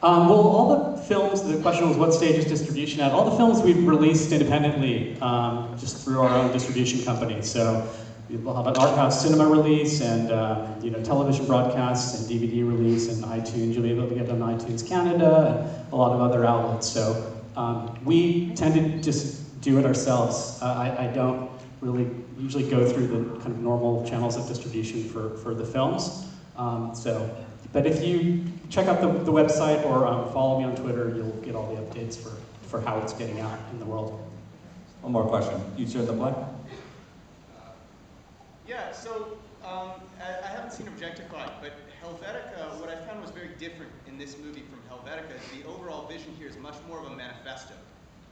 Well, all the films, the question was what stage is distribution at? All the films we've released independently, just through our own distribution company. So we'll have an art house cinema release and television broadcasts and DVD release and iTunes. You'll be able to get it on iTunes Canada and a lot of other outlets. So we tend to just do it ourselves. I don't really usually go through the kind of normal channels of distribution for the films. But if you check out the website or follow me on Twitter, you'll get all the updates for how it's getting out in the world. One more question. You turn the play? Yeah, so I haven't seen Objectified, but Helvetica, what I found was very different in this movie from Helvetica is the overall vision here is much more of a manifesto.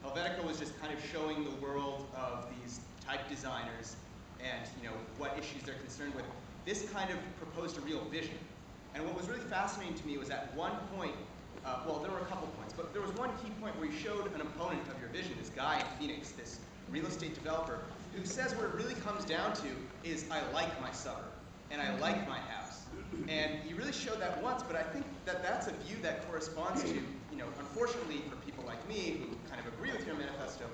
Helvetica was just kind of showing the world of these type designers and what issues they're concerned with. This kind of proposed a real vision. And what was really fascinating to me was at one point, well, there were a couple points, but there was one key point where you showed an opponent of your vision, this guy in Phoenix, this real estate developer, who says what it really comes down to is, I like my suburb, and I like my house. And you really showed that once, but I think that that's a view that corresponds to, unfortunately for people like me, who kind of agree with your manifesto,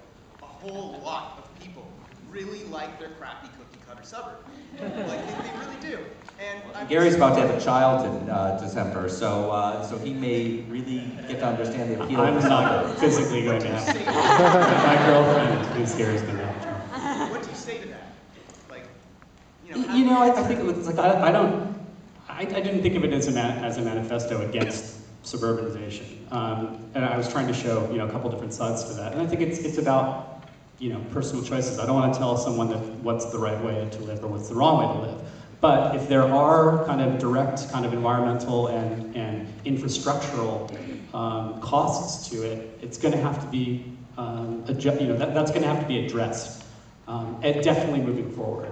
a whole lot of people really like their crappy cookie-cutter suburb. Like, they really do. And Gary's about to have a child in December, so he may really get to understand the appeal of the suburb. I'm not physically going to have to. My girlfriend, who's Gary's going to have a child. What do you say to that? Like, I think it's like I didn't think of it as a manifesto against suburbanization, and I was trying to show a couple different sides to that, and I think it's about personal choices. I don't want to tell someone that what's the right way to live or what's the wrong way to live. But if there are kind of direct kind of environmental and infrastructural costs to it, it's going to have to be that's going to have to be addressed, and definitely moving forward.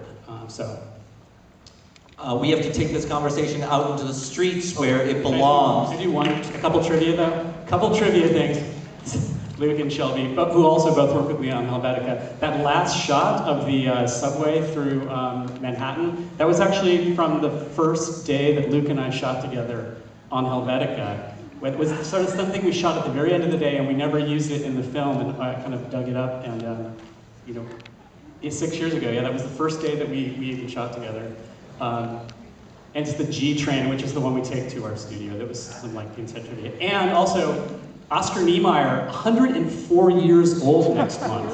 We have to take this conversation out into the streets where it belongs. Can I do a couple trivia though? Couple trivia things. Luke and Shelby, who also both work with me on Helvetica. That last shot of the subway through Manhattan, that was actually from the first day that Luke and I shot together on Helvetica. It was sort of something we shot at the very end of the day, and we never used it in the film, and I kind of dug it up, and 6 years ago, yeah, that was the first day that we even shot together. And it's the G train, which is the one we take to our studio. That was some inside trivia. And also, Oscar Niemeyer, 104 years old next month.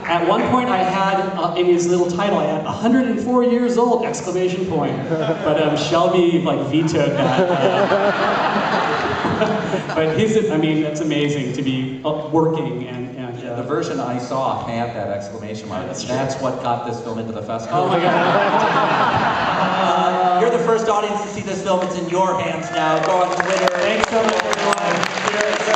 At one point I had, in his little title, I had 104 years old, exclamation point. But Shelby vetoed that. But that's amazing to be working and the version I saw had that exclamation mark. That's what got this film into the festival. Oh my God. You're the first audience to see this film. It's in your hands now. Go on Twitter. Thanks so much, everyone.